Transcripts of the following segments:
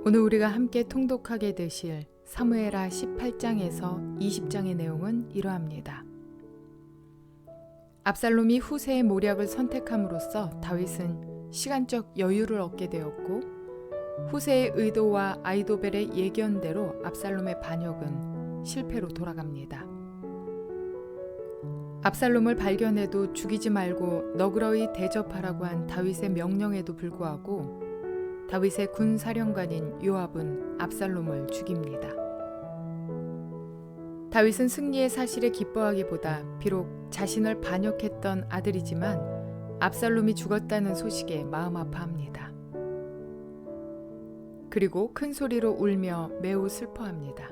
오늘 우리가 함께 통독하게 되실 사무엘하 18장에서 20장의 내용은 이러합니다. 압살롬이 후세의 모략을 선택함으로써 다윗은 시간적 여유를 얻게 되었고, 후세의 의도와 아이도벨의 예견대로 압살롬의 반역은 실패로 돌아갑니다. 압살롬을 발견해도 죽이지 말고 너그러이 대접하라고 한 다윗의 명령에도 불구하고 다윗의 군사령관인 요압은 압살롬을 죽입니다. 다윗은 승리의 사실에 기뻐하기보다 비록 자신을 반역했던 아들이지만 압살롬이 죽었다는 소식에 마음 아파합니다. 그리고 큰 소리로 울며 매우 슬퍼합니다.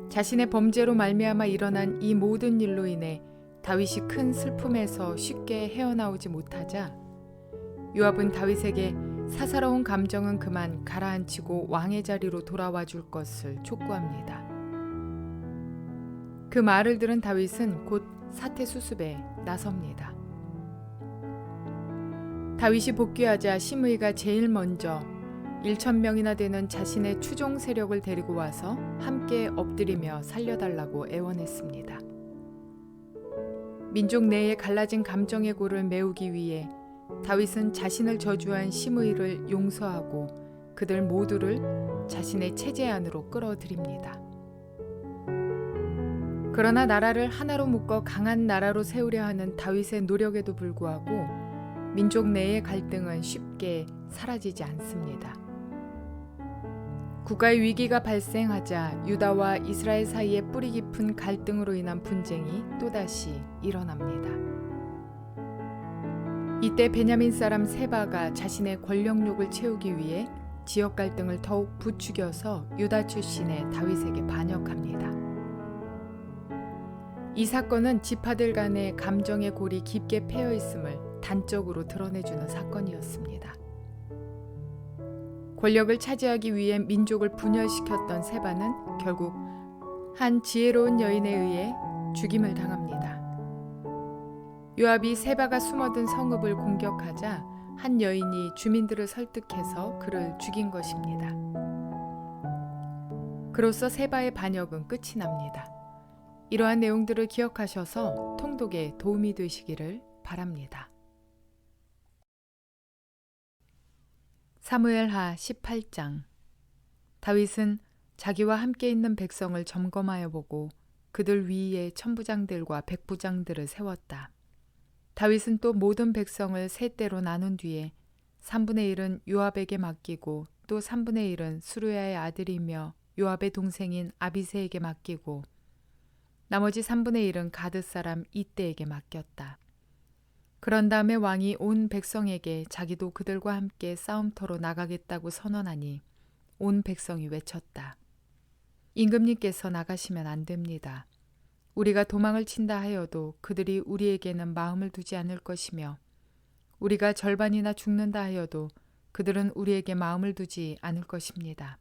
자신의 범죄로 말미암아 일어난 이 모든 일로 인해 다윗이 큰 슬픔에서 쉽게 헤어나오지 못하자 요압은 다윗에게 사사로운 감정은 그만 가라앉히고 왕의 자리로 돌아와 줄 것을 촉구합니다. 그 말을 들은 다윗은 곧 사태 수습에 나섭니다. 다윗이 복귀하자 시므이가 제일 먼저 1,000명이나 되는 자신의 추종 세력을 데리고 와서 함께 엎드리며 살려달라고 애원했습니다. 민족 내에 갈라진 감정의 골을 메우기 위해 다윗은 자신을 저주한 시므이를 용서하고 그들 모두를 자신의 체제 안으로 끌어들입니다. 그러나 나라를 하나로 묶어 강한 나라로 세우려 하는 다윗의 노력에도 불구하고 민족 내의 갈등은 쉽게 사라지지 않습니다. 국가의 위기가 발생하자 유다와 이스라엘 사이에 뿌리 깊은 갈등으로 인한 분쟁이 또다시 일어납니다. 이때 베냐민 사람 세바가 자신의 권력욕을 채우기 위해 지역 갈등을 더욱 부추겨서 유다 출신의 다윗에게 반역합니다. 이 사건은 지파들 간의 감정의 골이 깊게 패여 있음을 단적으로 드러내주는 사건이었습니다. 권력을 차지하기 위해 민족을 분열시켰던 세바는 결국 한 지혜로운 여인에 의해 죽임을 당합니다. 요압이 세바가 숨어든 성읍을 공격하자 한 여인이 주민들을 설득해서 그를 죽인 것입니다. 그로써 세바의 반역은 끝이 납니다. 이러한 내용들을 기억하셔서 통독에 도움이 되시기를 바랍니다. 사무엘하 18장. 다윗은 자기와 함께 있는 백성을 점검하여 보고 그들 위에 천부장들과 백부장들을 세웠다. 다윗은 또 모든 백성을 세 때로 나눈 뒤에 3분의 1은 요압에게 맡기고 또 3분의 1은 수루야의 아들이며 요압의 동생인 아비새에게 맡기고 나머지 3분의 1은 가드 사람 이때에게 맡겼다. 그런 다음에 왕이 온 백성에게 자기도 그들과 함께 싸움터로 나가겠다고 선언하니 온 백성이 외쳤다. 임금님께서 나가시면 안 됩니다. 우리가 도망을 친다 하여도 그들이 우리에게는 마음을 두지 않을 것이며 우리가 절반이나 죽는다 하여도 그들은 우리에게 마음을 두지 않을 것입니다.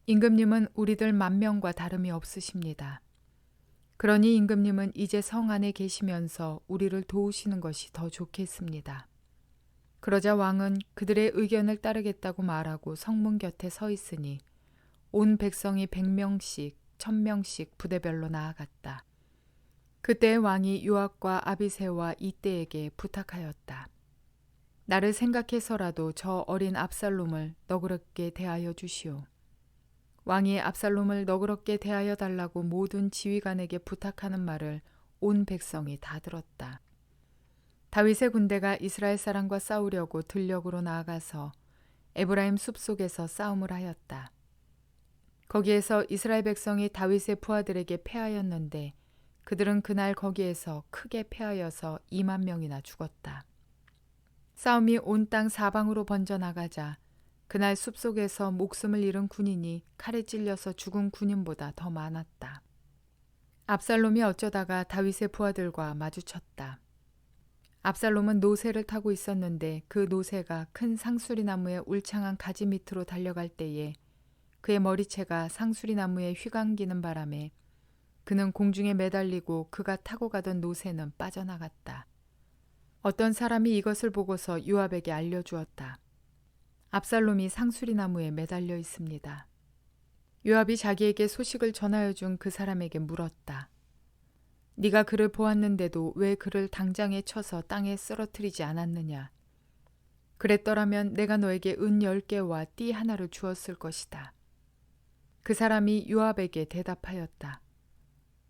임금님은 우리들 10,000명과 다름이 없으십니다. 그러니 임금님은 이제 성 안에 계시면서 우리를 도우시는 것이 더 좋겠습니다. 그러자 왕은 그들의 의견을 따르겠다고 말하고 성문 곁에 서 있으니 온 백성이 100명씩 1000명씩 부대별로 나아갔다. 그때 왕이 요압과 아비새와 이때에게 부탁하였다. 나를 생각해서라도 저 어린 압살롬을 너그럽게 대하여 주시오. 왕이 압살롬을 너그럽게 대하여 달라고 모든 지휘관에게 부탁하는 말을 온 백성이 다 들었다. 다윗의 군대가 이스라엘 사람과 싸우려고 들녘으로 나아가서 에브라임 숲속에서 싸움을 하였다. 거기에서 이스라엘 백성이 다윗의 부하들에게 패하였는데 그들은 그날 거기에서 크게 패하여서 20,000명이나 죽었다. 싸움이 온 땅 사방으로 번져나가자 그날 숲속에서 목숨을 잃은 군인이 칼에 찔려서 죽은 군인보다 더 많았다. 압살롬이 어쩌다가 다윗의 부하들과 마주쳤다. 압살롬은 노새를 타고 있었는데 그 노새가 큰 상수리 나무의 울창한 가지 밑으로 달려갈 때에 그의 머리채가 상수리 나무에 휘감기는 바람에 그는 공중에 매달리고 그가 타고 가던 노새는 빠져나갔다. 어떤 사람이 이것을 보고서 요압에게 알려주었다. 압살롬이 상수리 나무에 매달려 있습니다. 요압이 자기에게 소식을 전하여 준 그 사람에게 물었다. 네가 그를 보았는데도 왜 그를 당장에 쳐서 땅에 쓰러뜨리지 않았느냐? 그랬더라면 내가 너에게 은 10개와 띠 하나를 주었을 것이다. 그 사람이 요압에게 대답하였다.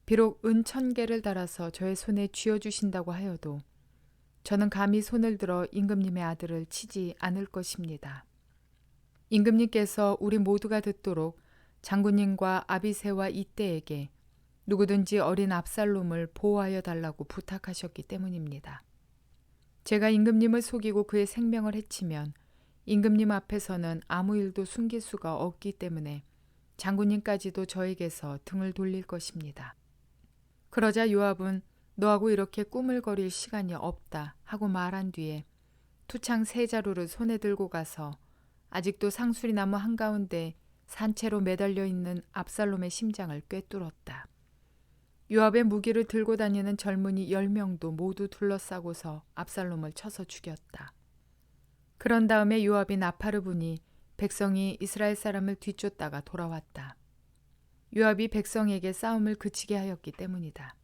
비록 은 1000개를 달아서 저의 손에 쥐어주신다고 하여도 저는 감히 손을 들어 임금님의 아들을 치지 않을 것입니다. 임금님께서 우리 모두가 듣도록 장군님과 아비새와 이떼에게 누구든지 어린 압살롬을 보호하여 달라고 부탁하셨기 때문입니다. 제가 임금님을 속이고 그의 생명을 해치면 임금님 앞에서는 아무 일도 숨길 수가 없기 때문에 장군님까지도 저에게서 등을 돌릴 것입니다. 그러자 요압은 너하고 이렇게 꾸물거릴 시간이 없다 하고 말한 뒤에 투창 3자루를 손에 들고 가서 아직도 상수리 나무 한가운데 산채로 매달려 있는 압살롬의 심장을 꿰뚫었다. 요압의 무기를 들고 다니는 젊은이 10명도 모두 둘러싸고서 압살롬을 쳐서 죽였다. 그런 다음에 요압이 나팔을 부니 백성이 이스라엘 사람을 뒤쫓다가 돌아왔다. 요압이 백성에게 싸움을 그치게 하였기 때문이다.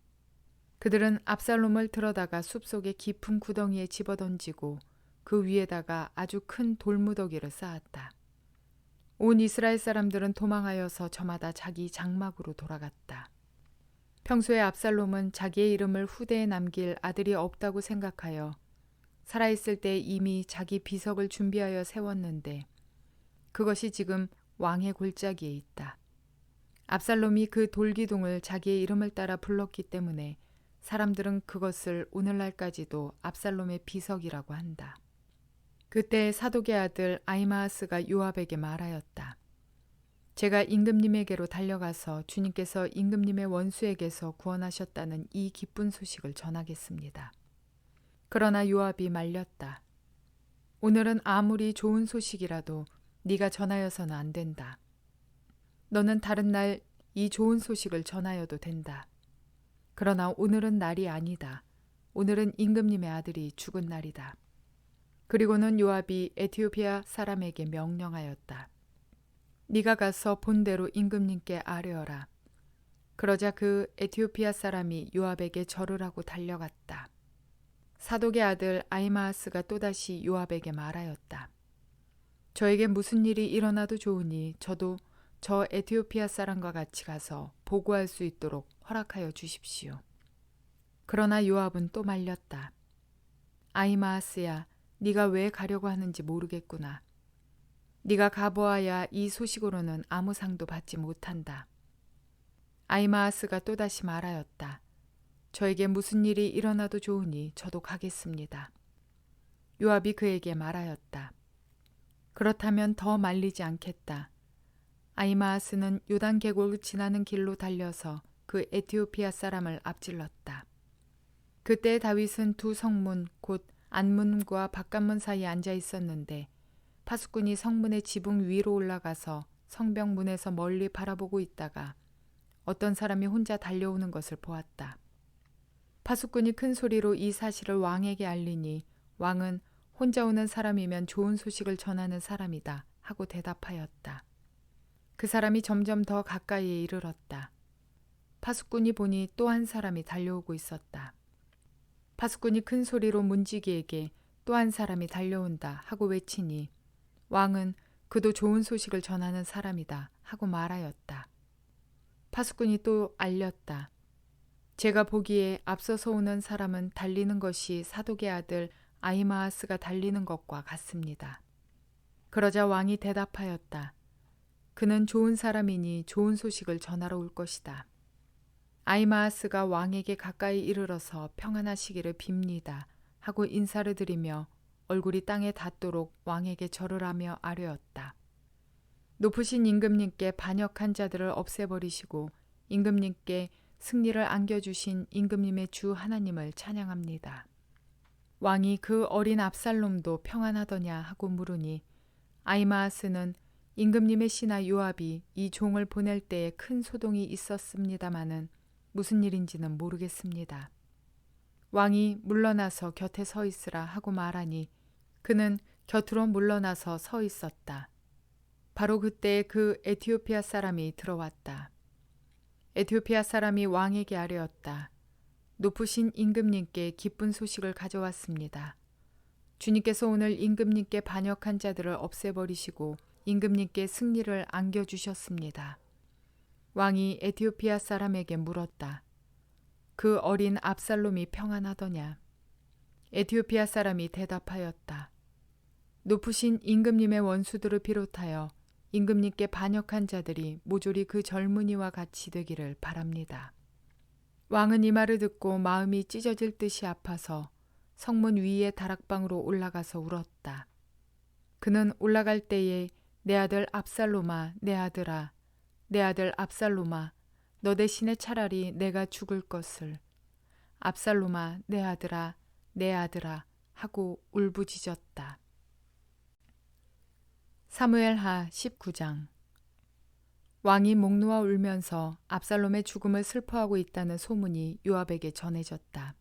그들은 압살롬을 들어다가 숲속의 깊은 구덩이에 집어던지고 그 위에다가 아주 큰 돌무더기를 쌓았다. 온 이스라엘 사람들은 도망하여서 저마다 자기 장막으로 돌아갔다. 평소에 압살롬은 자기의 이름을 후대에 남길 아들이 없다고 생각하여 살아있을 때 이미 자기 비석을 준비하여 세웠는데 그것이 지금 왕의 골짜기에 있다. 압살롬이 그 돌기둥을 자기의 이름을 따라 불렀기 때문에 사람들은 그것을 오늘날까지도 압살롬의 비석이라고 한다. 그때 사독의 아들 아히마아스가 요압에게 말하였다. 제가 임금님에게로 달려가서 주님께서 임금님의 원수에게서 구원하셨다는 이 기쁜 소식을 전하겠습니다. 그러나 요압이 말렸다. 오늘은 아무리 좋은 소식이라도 네가 전하여서는 안 된다. 너는 다른 날 이 좋은 소식을 전하여도 된다. 그러나 오늘은 날이 아니다. 오늘은 임금님의 아들이 죽은 날이다. 그리고는 요압이 에티오피아 사람에게 명령하였다. 네가 가서 본대로 임금님께 아뢰어라. 그러자 그 에티오피아 사람이 요압에게 절을 하고 달려갔다. 사독의 아들 아히마아스가 또다시 요압에게 말하였다. 저에게 무슨 일이 일어나도 좋으니 저도 저 에티오피아 사람과 같이 가서 보고할 수 있도록 허락하여 주십시오. 그러나 요압은 또 말렸다. 아히마아스야, 네가 왜 가려고 하는지 모르겠구나. 네가 가보아야 이 소식으로는 아무 상도 받지 못한다. 아히마아스가 또다시 말하였다. 저에게 무슨 일이 일어나도 좋으니 저도 가겠습니다. 요압이 그에게 말하였다. 그렇다면 더 말리지 않겠다. 아히마아스는 요단 계곡을 지나는 길로 달려서 그 에티오피아 사람을 앞질렀다. 그때 다윗은 두 성문 곧 안문과 바깥문 사이에 앉아 있었는데 파수꾼이 성문의 지붕 위로 올라가서 성벽문에서 멀리 바라보고 있다가 어떤 사람이 혼자 달려오는 것을 보았다. 파수꾼이 큰 소리로 이 사실을 왕에게 알리니 왕은 혼자 오는 사람이면 좋은 소식을 전하는 사람이다 하고 대답하였다. 그 사람이 점점 더 가까이에 이르렀다. 파수꾼이 보니 또 한 사람이 달려오고 있었다. 파수꾼이 큰 소리로 문지기에게 또 한 사람이 달려온다 하고 외치니 왕은 그도 좋은 소식을 전하는 사람이다 하고 말하였다. 파수꾼이 또 알렸다. 제가 보기에 앞서서 오는 사람은 달리는 것이 사독의 아들 아히마아스가 달리는 것과 같습니다. 그러자 왕이 대답하였다. 그는 좋은 사람이니 좋은 소식을 전하러 올 것이다. 아히마아스가 왕에게 가까이 이르러서 평안하시기를 빕니다 하고 인사를 드리며 얼굴이 땅에 닿도록 왕에게 절을 하며 아뢰었다. 높으신 임금님께 반역한 자들을 없애버리시고 임금님께 승리를 안겨주신 임금님의 주 하나님을 찬양합니다. 왕이 그 어린 압살롬도 평안하더냐 하고 물으니 아히마아스는 임금님의 신하 요압이 이 종을 보낼 때에 큰 소동이 있었습니다마는 무슨 일인지는 모르겠습니다. 왕이 물러나서 곁에 서 있으라 하고 말하니 그는 곁으로 물러나서 서 있었다. 바로 그때 그 에티오피아 사람이 들어왔다. 에티오피아 사람이 왕에게 아뢰었다. 높으신 임금님께 기쁜 소식을 가져왔습니다. 주님께서 오늘 임금님께 반역한 자들을 없애버리시고 임금님께 승리를 안겨주셨습니다. 왕이 에티오피아 사람에게 물었다. 그 어린 압살롬이 평안하더냐? 에티오피아 사람이 대답하였다. 높으신 임금님의 원수들을 비롯하여 임금님께 반역한 자들이 모조리 그 젊은이와 같이 되기를 바랍니다. 왕은 이 말을 듣고 마음이 찢어질 듯이 아파서 성문 위의 다락방으로 올라가서 울었다. 그는 올라갈 때에 내 아들 압살롬아, 내 아들아, 내 아들 압살롬아, 너 대신에 차라리 내가 죽을 것을. 압살롬아, 내 아들아, 내 아들아 하고 울부짖었다. 사무엘하 19장. 왕이 목 놓아 울면서 압살롬의 죽음을 슬퍼하고 있다는 소문이 요압에게 전해졌다.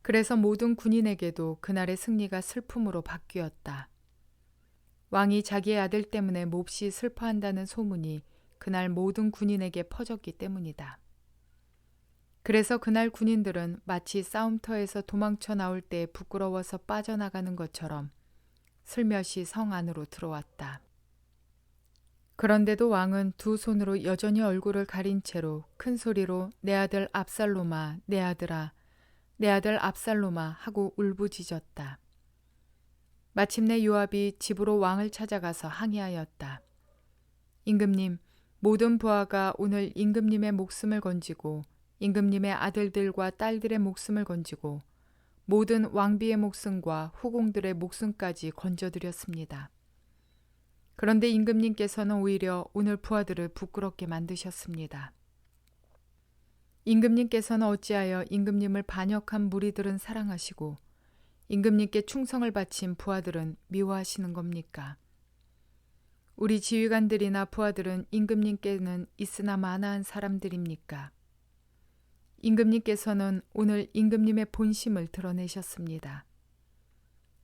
그래서 모든 군인에게도 그날의 승리가 슬픔으로 바뀌었다. 왕이 자기의 아들 때문에 몹시 슬퍼한다는 소문이 그날 모든 군인에게 퍼졌기 때문이다. 그래서 그날 군인들은 마치 싸움터에서 도망쳐 나올 때 부끄러워서 빠져나가는 것처럼 슬며시 성 안으로 들어왔다. 그런데도 왕은 두 손으로 여전히 얼굴을 가린 채로 큰 소리로 내 아들 압살롬아, 내 아들아, 내 아들 압살롬아 하고 울부짖었다. 마침내 요압이 집으로 왕을 찾아가서 항의하였다. 임금님, 모든 부하가 오늘 임금님의 목숨을 건지고 임금님의 아들들과 딸들의 목숨을 건지고 모든 왕비의 목숨과 후궁들의 목숨까지 건져드렸습니다. 그런데 임금님께서는 오히려 오늘 부하들을 부끄럽게 만드셨습니다. 임금님께서는 어찌하여 임금님을 반역한 무리들은 사랑하시고 임금님께 충성을 바친 부하들은 미워하시는 겁니까? 우리 지휘관들이나 부하들은 임금님께는 있으나 마나한 사람들입니까? 임금님께서는 오늘 임금님의 본심을 드러내셨습니다.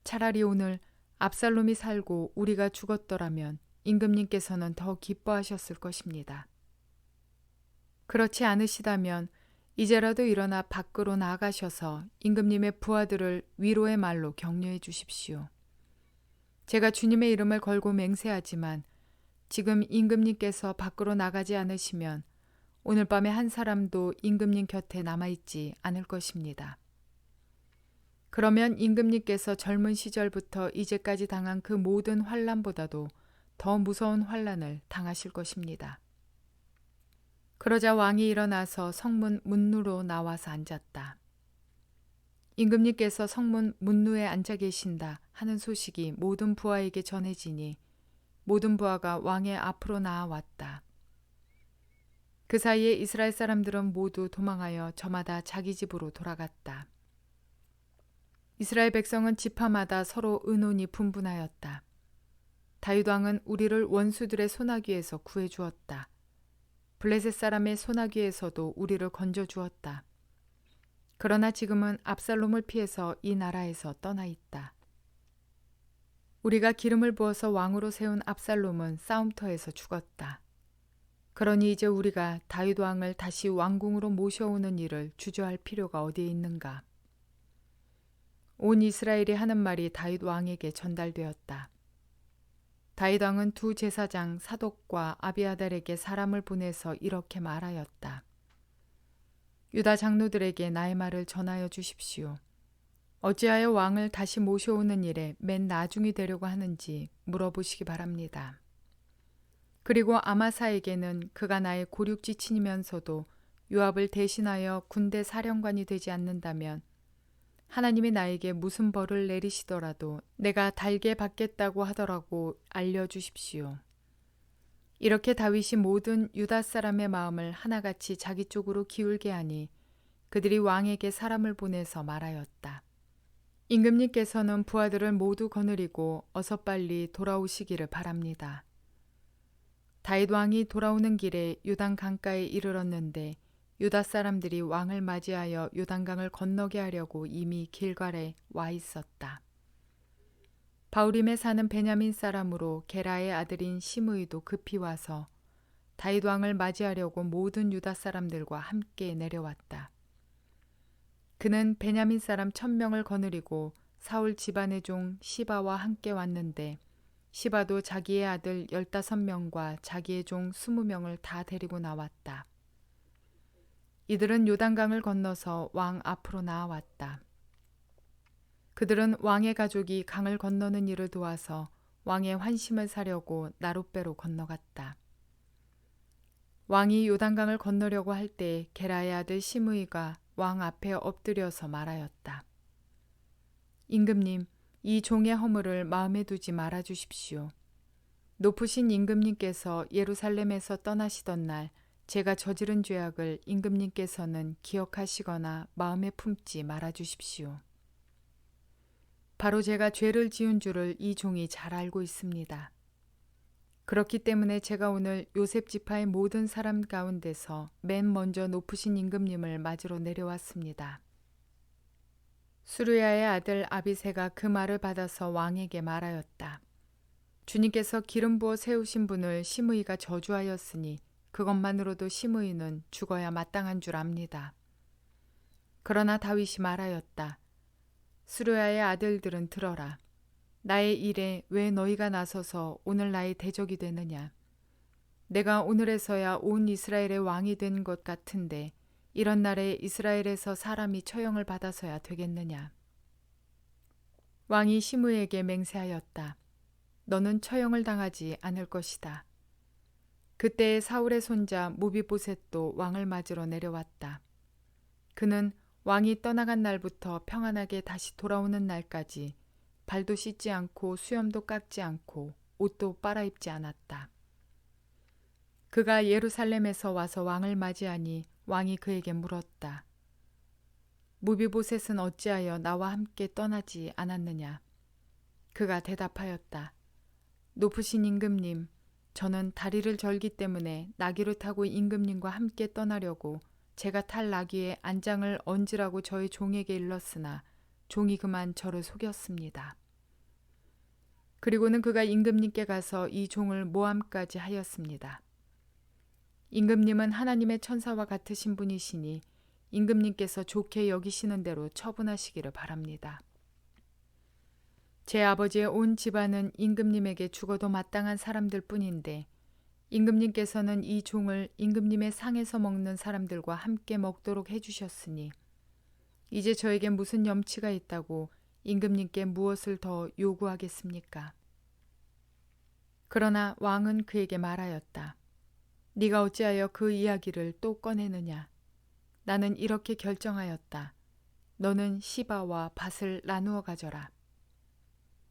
차라리 오늘 압살롬이 살고 우리가 죽었더라면 임금님께서는 더 기뻐하셨을 것입니다. 그렇지 않으시다면 이제라도 일어나 밖으로 나가셔서 임금님의 부하들을 위로의 말로 격려해 주십시오. 제가 주님의 이름을 걸고 맹세하지만 지금 임금님께서 밖으로 나가지 않으시면 오늘 밤에 한 사람도 임금님 곁에 남아있지 않을 것입니다. 그러면 임금님께서 젊은 시절부터 이제까지 당한 그 모든 환난보다도 더 무서운 환난을 당하실 것입니다. 그러자 왕이 일어나서 성문 문루로 나와서 앉았다. 임금님께서 성문 문루에 앉아 계신다 하는 소식이 모든 부하에게 전해지니 모든 부하가 왕의 앞으로 나아왔다. 그 사이에 이스라엘 사람들은 모두 도망하여 저마다 자기 집으로 돌아갔다. 이스라엘 백성은 지파마다 서로 의논이 분분하였다. 다윗 왕은 우리를 원수들의 소나기에서 구해주었다. 블레셋 사람의 소나기에서도 우리를 건져주었다. 그러나 지금은 압살롬을 피해서 이 나라에서 떠나 있다. 우리가 기름을 부어서 왕으로 세운 압살롬은 싸움터에서 죽었다. 그러니 이제 우리가 다윗 왕을 다시 왕궁으로 모셔오는 일을 주저할 필요가 어디에 있는가? 온 이스라엘이 하는 말이 다윗 왕에게 전달되었다. 다윗 왕은 두 제사장 사독과 아비아달에게 사람을 보내서 이렇게 말하였다. 유다 장로들에게 나의 말을 전하여 주십시오. 어찌하여 왕을 다시 모셔오는 일에 맨 나중이 되려고 하는지 물어보시기 바랍니다. 그리고 아마사에게는 그가 나의 고륙지친이면서도 요압을 대신하여 군대 사령관이 되지 않는다면 하나님이 나에게 무슨 벌을 내리시더라도 내가 달게 받겠다고 하더라고 알려주십시오. 이렇게 다윗이 모든 유다 사람의 마음을 하나같이 자기 쪽으로 기울게 하니 그들이 왕에게 사람을 보내서 말하였다. 임금님께서는 부하들을 모두 거느리고 어서 빨리 돌아오시기를 바랍니다. 다윗 왕이 돌아오는 길에 요단 강가에 이르렀는데 유다 사람들이 왕을 맞이하여 요단강을 건너게 하려고 이미 길갈에 와 있었다. 바후림에 사는 베냐민 사람으로 게라의 아들인 시므이도 급히 와서 다윗 왕을 맞이하려고 모든 유다 사람들과 함께 내려왔다. 그는 베냐민 사람 1000명을 거느리고 사울 집안의 종 시바와 함께 왔는데 시바도 자기의 아들 15명과 자기의 종 20명을 다 데리고 나왔다. 이들은 요단강을 건너서 왕 앞으로 나아왔다. 그들은 왕의 가족이 강을 건너는 일을 도와서 왕의 환심을 사려고 나룻배로 건너갔다. 왕이 요단강을 건너려고 할 때 게라의 아들 시므이가 왕 앞에 엎드려서 말하였다. 임금님, 이 종의 허물을 마음에 두지 말아 주십시오. 높으신 임금님께서 예루살렘에서 떠나시던 날 제가 저지른 죄악을 임금님께서는 기억하시거나 마음에 품지 말아 주십시오. 바로 제가 죄를 지은 줄을 이 종이 잘 알고 있습니다. 그렇기 때문에 제가 오늘 요셉 지파의 모든 사람 가운데서 맨 먼저 높으신 임금님을 맞으러 내려왔습니다. 수르야의 아들 아비새가 그 말을 받아서 왕에게 말하였다. 주님께서 기름 부어 세우신 분을 시므이가 저주하였으니 그것만으로도 시므이는 죽어야 마땅한 줄 압니다. 그러나 다윗이 말하였다. 수르야의 아들들은 들어라. 나의 일에 왜 너희가 나서서 오늘 나의 대적이 되느냐. 내가 오늘에서야 온 이스라엘의 왕이 된 것 같은데 이런 날에 이스라엘에서 사람이 처형을 받아서야 되겠느냐. 왕이 시므에게 맹세하였다. 너는 처형을 당하지 않을 것이다. 그때 사울의 손자 무비보셋도 왕을 맞으러 내려왔다. 그는 왕이 떠나간 날부터 평안하게 다시 돌아오는 날까지 발도 씻지 않고 수염도 깎지 않고 옷도 빨아입지 않았다. 그가 예루살렘에서 와서 왕을 맞이하니 왕이 그에게 물었다. 무비보셋은 어찌하여 나와 함께 떠나지 않았느냐? 그가 대답하였다. 높으신 임금님, 저는 다리를 절기 때문에 나귀를 타고 임금님과 함께 떠나려고 제가 탈 나귀에 안장을 얹으라고 저의 종에게 일렀으나 종이 그만 저를 속였습니다. 그리고는 그가 임금님께 가서 이 종을 모함까지 하였습니다. 임금님은 하나님의 천사와 같으신 분이시니 임금님께서 좋게 여기시는 대로 처분하시기를 바랍니다. 제 아버지의 온 집안은 임금님에게 죽어도 마땅한 사람들 뿐인데 임금님께서는 이 종을 임금님의 상에서 먹는 사람들과 함께 먹도록 해주셨으니 이제 저에게 무슨 염치가 있다고 임금님께 무엇을 더 요구하겠습니까? 그러나 왕은 그에게 말하였다. 네가 어찌하여 그 이야기를 또 꺼내느냐? 나는 이렇게 결정하였다. 너는 시바와 밭을 나누어 가져라.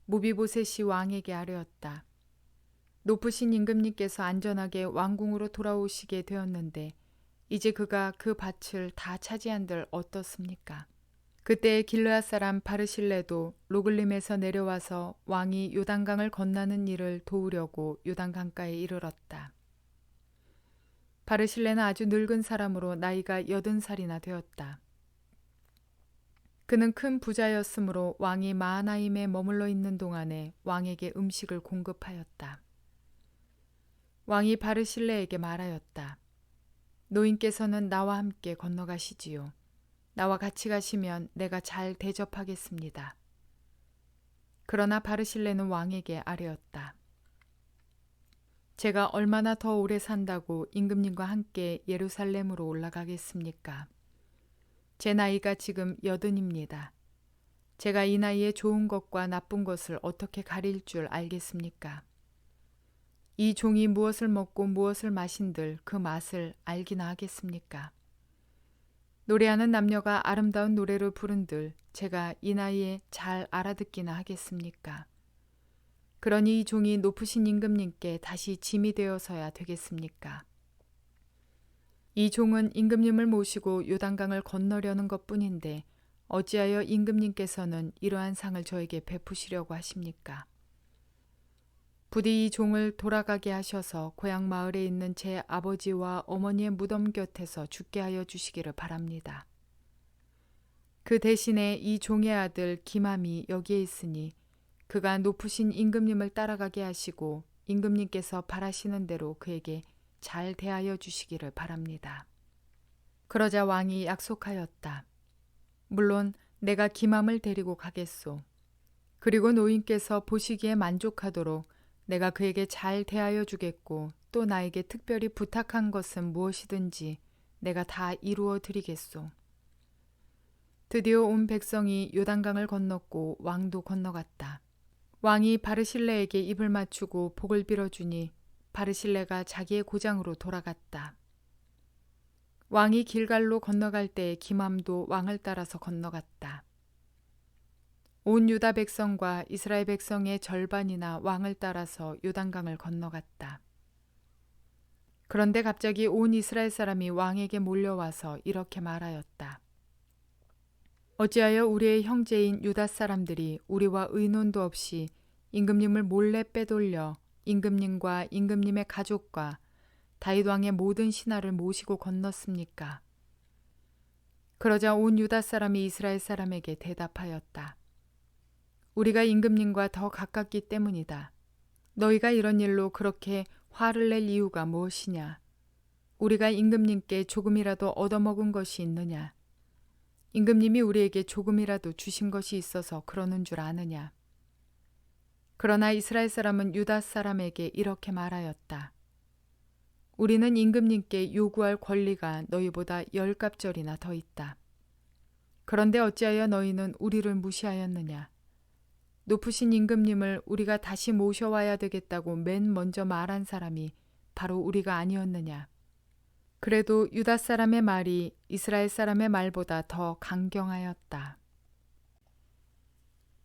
무비보셋이 왕에게 아뢰었다. 높으신 임금님께서 안전하게 왕궁으로 돌아오시게 되었는데 이제 그가 그 밭을 다 차지한들 어떻습니까? 그때 길르앗 사람 바르실레도 로글림에서 내려와서 왕이 요단강을 건너는 일을 도우려고 요단강가에 이르렀다. 바르실레는 아주 늙은 사람으로 나이가 80살이나 되었다. 그는 큰 부자였으므로 왕이 마하나임에 머물러 있는 동안에 왕에게 음식을 공급하였다. 왕이 바르실레에게 말하였다. 노인께서는 나와 함께 건너가시지요. 나와 같이 가시면 내가 잘 대접하겠습니다. 그러나 바르실레는 왕에게 아뢰었다. 제가 얼마나 더 오래 산다고 임금님과 함께 예루살렘으로 올라가겠습니까? 제 나이가 지금 80입니다. 제가 이 나이에 좋은 것과 나쁜 것을 어떻게 가릴 줄 알겠습니까? 이 종이 무엇을 먹고 무엇을 마신들 그 맛을 알기나 하겠습니까? 노래하는 남녀가 아름다운 노래를 부른들 제가 이 나이에 잘 알아듣기나 하겠습니까? 그러니 이 종이 높으신 임금님께 다시 짐이 되어서야 되겠습니까? 이 종은 임금님을 모시고 요단강을 건너려는 것뿐인데 어찌하여 임금님께서는 이러한 상을 저에게 베푸시려고 하십니까? 부디 이 종을 돌아가게 하셔서 고향 마을에 있는 제 아버지와 어머니의 무덤 곁에서 죽게 하여 주시기를 바랍니다. 그 대신에 이 종의 아들 기맘이 여기에 있으니 그가 높으신 임금님을 따라가게 하시고 임금님께서 바라시는 대로 그에게 잘 대하여 주시기를 바랍니다. 그러자 왕이 약속하였다. 물론 내가 기맘을 데리고 가겠소. 그리고 노인께서 보시기에 만족하도록 내가 그에게 잘 대하여 주겠고 또 나에게 특별히 부탁한 것은 무엇이든지 내가 다 이루어 드리겠소. 드디어 온 백성이 요단강을 건넜고 왕도 건너갔다. 왕이 바르실레에게 입을 맞추고 복을 빌어주니 바르실레가 자기의 고장으로 돌아갔다. 왕이 길갈로 건너갈 때 기맘도 왕을 따라서 건너갔다. 온 유다 백성과 이스라엘 백성의 절반이나 왕을 따라서 요단강을 건너갔다. 그런데 갑자기 온 이스라엘 사람이 왕에게 몰려와서 이렇게 말하였다. 어찌하여 우리의 형제인 유다 사람들이 우리와 의논도 없이 임금님을 몰래 빼돌려 임금님과 임금님의 가족과 다윗 왕의 모든 신하를 모시고 건넜습니까? 그러자 온 유다 사람이 이스라엘 사람에게 대답하였다. 우리가 임금님과 더 가깝기 때문이다. 너희가 이런 일로 그렇게 화를 낼 이유가 무엇이냐? 우리가 임금님께 조금이라도 얻어먹은 것이 있느냐? 임금님이 우리에게 조금이라도 주신 것이 있어서 그러는 줄 아느냐? 그러나 이스라엘 사람은 유다 사람에게 이렇게 말하였다. 우리는 임금님께 요구할 권리가 너희보다 10갑절이나 더 있다. 그런데 어찌하여 너희는 우리를 무시하였느냐? 높으신 임금님을 우리가 다시 모셔와야 되겠다고 맨 먼저 말한 사람이 바로 우리가 아니었느냐? 그래도 유다 사람의 말이 이스라엘 사람의 말보다 더 강경하였다.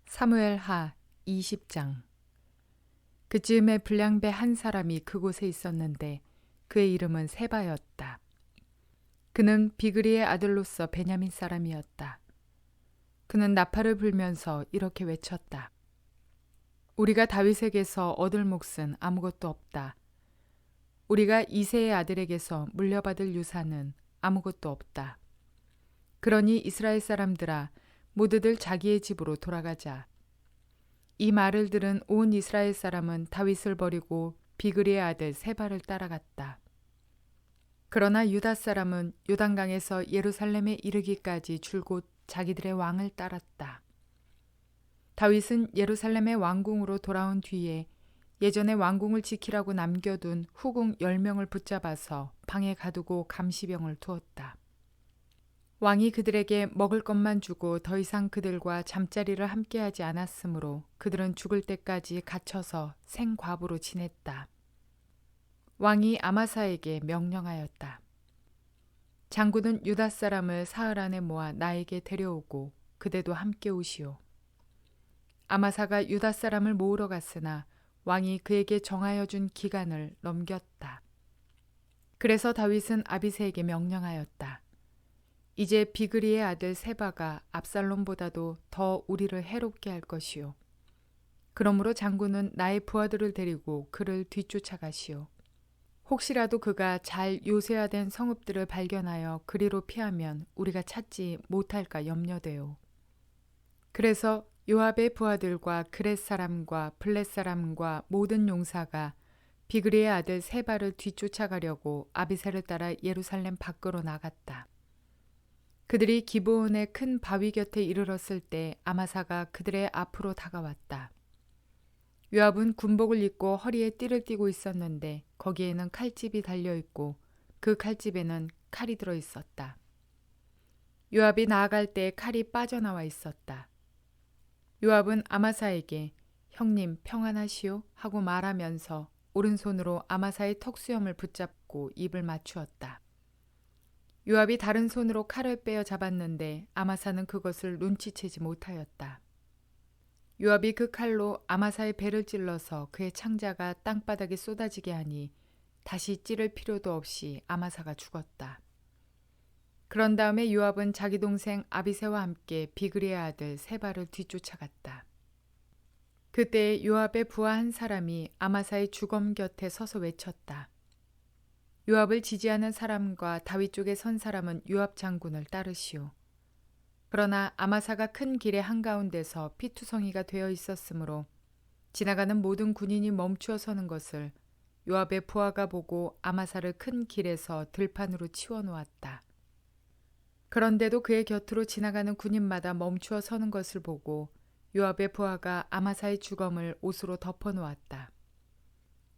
사무엘하 20장. 그즈음에 불량배 한 사람이 그곳에 있었는데 그의 이름은 세바였다. 그는 비그리의 아들로서 베냐민 사람이었다. 그는 나팔을 불면서 이렇게 외쳤다. 우리가 다윗에게서 얻을 몫은 아무것도 없다. 우리가 이새의 아들에게서 물려받을 유산은 아무것도 없다. 그러니 이스라엘 사람들아 모두들 자기의 집으로 돌아가자. 이 말을 들은 온 이스라엘 사람은 다윗을 버리고 비그리의 아들 세바를 따라갔다. 그러나 유다 사람은 요단강에서 예루살렘에 이르기까지 줄곧 자기들의 왕을 따랐다. 다윗은 예루살렘의 왕궁으로 돌아온 뒤에 예전에 왕궁을 지키라고 남겨둔 후궁 10명을 붙잡아서 방에 가두고 감시병을 두었다. 왕이 그들에게 먹을 것만 주고 더 이상 그들과 잠자리를 함께하지 않았으므로 그들은 죽을 때까지 갇혀서 생과부로 지냈다. 왕이 아마사에게 명령하였다. 장군은 유다 사람을 사흘 안에 모아 나에게 데려오고 그대도 함께 오시오. 아마사가 유다 사람을 모으러 갔으나 왕이 그에게 정하여 준 기간을 넘겼다. 그래서 다윗은 아비새에게 명령하였다. 이제 비그리의 아들 세바가 압살롬보다도 더 우리를 해롭게 할 것이오. 그러므로 장군은 나의 부하들을 데리고 그를 뒤쫓아가시오. 혹시라도 그가 잘 요새화된 성읍들을 발견하여 그리로 피하면 우리가 찾지 못할까 염려되오. 그래서 요압의 부하들과 그렛 사람과 블렛 사람과 모든 용사가 비그리의 아들 세바를 뒤쫓아가려고 아비새를 따라 예루살렘 밖으로 나갔다. 그들이 기브온의 큰 바위 곁에 이르렀을 때 아마사가 그들의 앞으로 다가왔다. 요압은 군복을 입고 허리에 띠를 띠고 있었는데 거기에는 칼집이 달려있고 그 칼집에는 칼이 들어있었다. 요압이 나아갈 때 칼이 빠져나와 있었다. 요압은 아마사에게 형님 평안하시오 하고 말하면서 오른손으로 아마사의 턱수염을 붙잡고 입을 맞추었다. 요압이 다른 손으로 칼을 빼어 잡았는데 아마사는 그것을 눈치채지 못하였다. 요압이 그 칼로 아마사의 배를 찔러서 그의 창자가 땅바닥에 쏟아지게 하니 다시 찌를 필요도 없이 아마사가 죽었다. 그런 다음에 요압은 자기 동생 아비새와 함께 비그리의 아들 세바를 뒤쫓아갔다. 그때 요압의 부하 한 사람이 아마사의 주검 곁에 서서 외쳤다. 요압을 지지하는 사람과 다윗 쪽에 선 사람은 요압 장군을 따르시오. 그러나 아마사가 큰 길의 한가운데서 피투성이가 되어 있었으므로 지나가는 모든 군인이 멈추어 서는 것을 요압의 부하가 보고 아마사를 큰 길에서 들판으로 치워 놓았다. 그런데도 그의 곁으로 지나가는 군인마다 멈추어 서는 것을 보고 요압의 부하가 아마사의 주검을 옷으로 덮어 놓았다.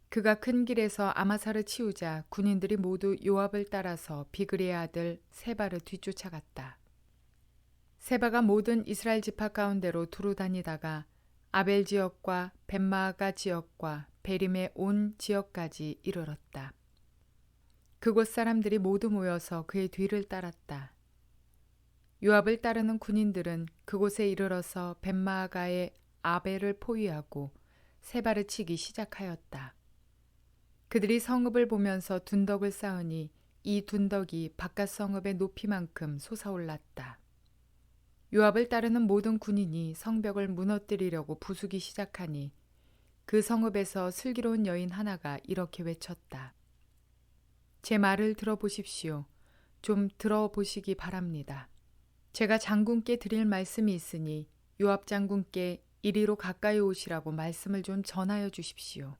그가 큰 길에서 아마사를 치우자 군인들이 모두 요압을 따라서 비그리의 아들 세바를 뒤쫓아갔다. 세바가 모든 이스라엘 지파 가운데로 두루 다니다가 아벨 지역과 벳마아가 지역과 베림의 온 지역까지 이르렀다. 그곳 사람들이 모두 모여서 그의 뒤를 따랐다. 요압을 따르는 군인들은 그곳에 이르러서 벳마아가의 아벨을 포위하고 세바를 치기 시작하였다. 그들이 성읍을 보면서 둔덕을 쌓으니 이 둔덕이 바깥 성읍의 높이만큼 솟아올랐다. 요압을 따르는 모든 군인이 성벽을 무너뜨리려고 부수기 시작하니 그 성읍에서 슬기로운 여인 하나가 이렇게 외쳤다. 제 말을 들어보십시오. 좀 들어보시기 바랍니다. 제가 장군께 드릴 말씀이 있으니 요압 장군께 이리로 가까이 오시라고 말씀을 좀 전하여 주십시오.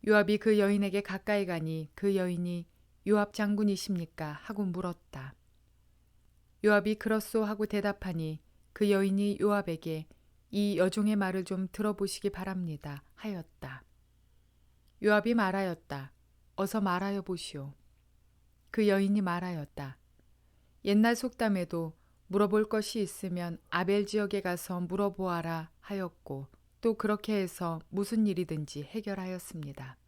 요압이 그 여인에게 가까이 가니 그 여인이 요압 장군이십니까? 하고 물었다. 요압이 그렇소 하고 대답하니 그 여인이 요압에게 이 여종의 말을 좀 들어보시기 바랍니다 하였다. 요압이 말하였다. 어서 말하여 보시오. 그 여인이 말하였다. 옛날 속담에도 물어볼 것이 있으면 아벨 지역에 가서 물어보아라 하였고 또 그렇게 해서 무슨 일이든지 해결하였습니다.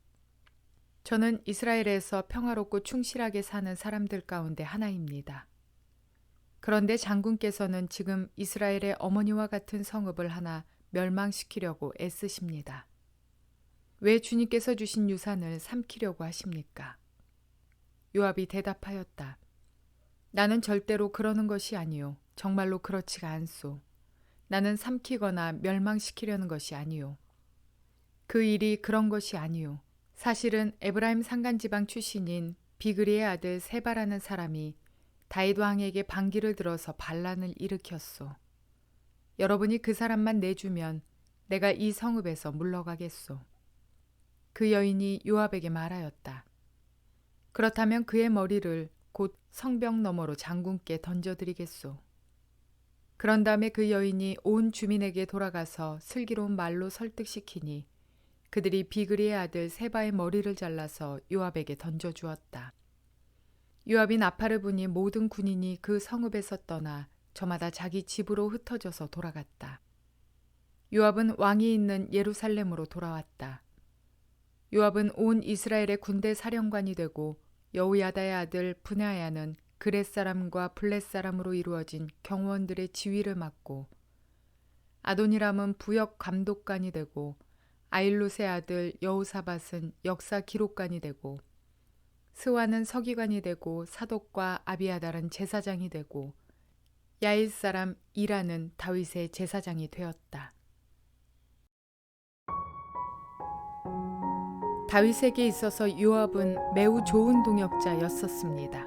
저는 이스라엘에서 평화롭고 충실하게 사는 사람들 가운데 하나입니다. 그런데 장군께서는 지금 이스라엘의 어머니와 같은 성읍을 하나 멸망시키려고 애쓰십니다. 왜 주님께서 주신 유산을 삼키려고 하십니까? 요압이 대답하였다. 나는 절대로 그러는 것이 아니요. 정말로 그렇지가 않소. 나는 삼키거나 멸망시키려는 것이 아니요. 그 일이 그런 것이 아니요. 사실은 에브라임 산간지방 출신인 비그리의 아들 세바라는 사람이 다윗 왕에게 반기를 들어서 반란을 일으켰소. 여러분이 그 사람만 내주면 내가 이 성읍에서 물러가겠소. 그 여인이 요압에게 말하였다. 그렇다면 그의 머리를 곧 성벽 너머로 장군께 던져드리겠소. 그런 다음에 그 여인이 온 주민에게 돌아가서 슬기로운 말로 설득시키니 그들이 비그리의 아들 세바의 머리를 잘라서 요압에게 던져주었다. 요압이 나팔을 부니 모든 군인이 그 성읍에서 떠나 저마다 자기 집으로 흩어져서 돌아갔다. 요압은 왕이 있는 예루살렘으로 돌아왔다. 요압은 온 이스라엘의 군대 사령관이 되고 여우야다의 아들 브나야는 그렛 사람과 블렛 사람으로 이루어진 경호원들의 지휘를 맡고 아도니람은 부역 감독관이 되고 아일롯의 아들 여우사밧은 역사 기록관이 되고 스와는 서기관이 되고 사독과 아비아달은 제사장이 되고 야일 사람 이라는 다윗의 제사장이 되었다. 다윗에게 있어서 요압은 매우 좋은 동역자였었습니다.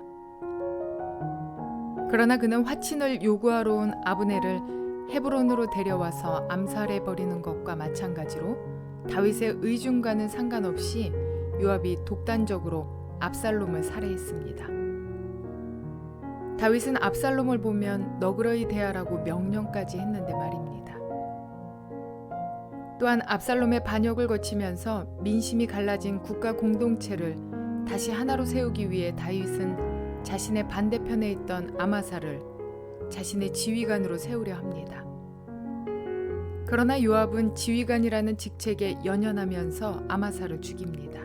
그러나 그는 화친을 요구하러 온 아브넬을 헤브론으로 데려와서 암살해버리는 것과 마찬가지로 다윗의 의중과는 상관없이 요압이 독단적으로 압살롬을 살해했습니다. 다윗은 압살롬을 보면 너그러이 대하라고 명령까지 했는데 말입니다. 또한 압살롬의 반역을 거치면서 민심이 갈라진 국가 공동체를 다시 하나로 세우기 위해 다윗은 자신의 반대편에 있던 아마사를 자신의 지휘관으로 세우려 합니다. 그러나 요압은 지휘관이라는 직책에 연연하면서 아마사를 죽입니다.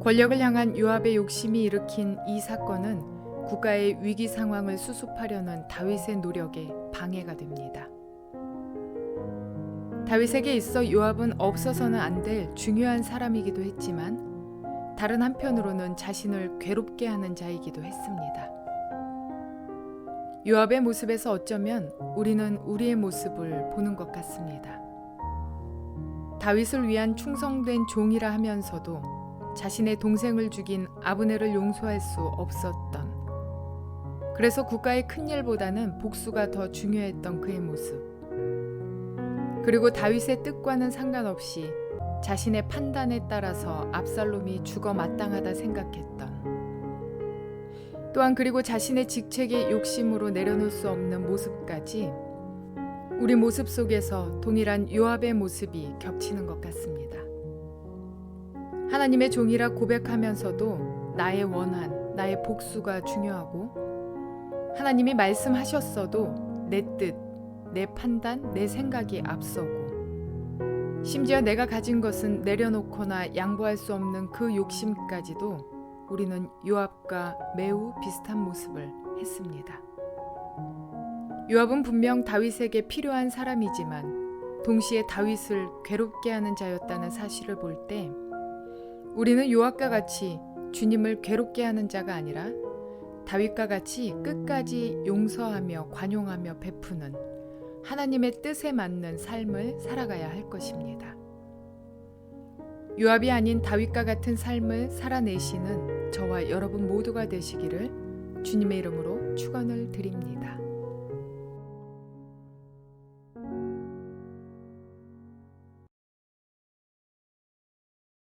권력을 향한 요압의 욕심이 일으킨 이 사건은 국가의 위기 상황을 수습하려는 다윗의 노력에 방해가 됩니다. 다윗에게 있어 요압은 없어서는 안 될 중요한 사람이기도 했지만 다른 한편으로는 자신을 괴롭게 하는 자이기도 했습니다. 요압의 모습에서 어쩌면 우리는 우리의 모습을 보는 것 같습니다. 다윗을 위한 충성된 종이라 하면서도 자신의 동생을 죽인 아브넬을 용서할 수 없었던, 그래서 국가의 큰 일보다는 복수가 더 중요했던 그의 모습. 그리고 다윗의 뜻과는 상관없이 자신의 판단에 따라서 압살롬이 죽어 마땅하다 생각했던, 또한 그리고 자신의 직책의 욕심으로 내려놓을 수 없는 모습까지 우리 모습 속에서 동일한 요압의 모습이 겹치는 것 같습니다. 하나님의 종이라 고백하면서도 나의 원한, 나의 복수가 중요하고, 하나님이 말씀하셨어도 내 뜻, 내 판단, 내 생각이 앞서고, 심지어 내가 가진 것은 내려놓거나 양보할 수 없는 그 욕심까지도 우리는 요압과 매우 비슷한 모습을 했습니다. 요압은 분명 다윗에게 필요한 사람이지만 동시에 다윗을 괴롭게 하는 자였다는 사실을 볼 때 우리는 요압과 같이 주님을 괴롭게 하는 자가 아니라 다윗과 같이 끝까지 용서하며 관용하며 베푸는 하나님의 뜻에 맞는 삶을 살아가야 할 것입니다. 요압이 아닌 다윗과 같은 삶을 살아내시는 저와 여러분 모두가 되시기를 주님의 이름으로 축원을 드립니다.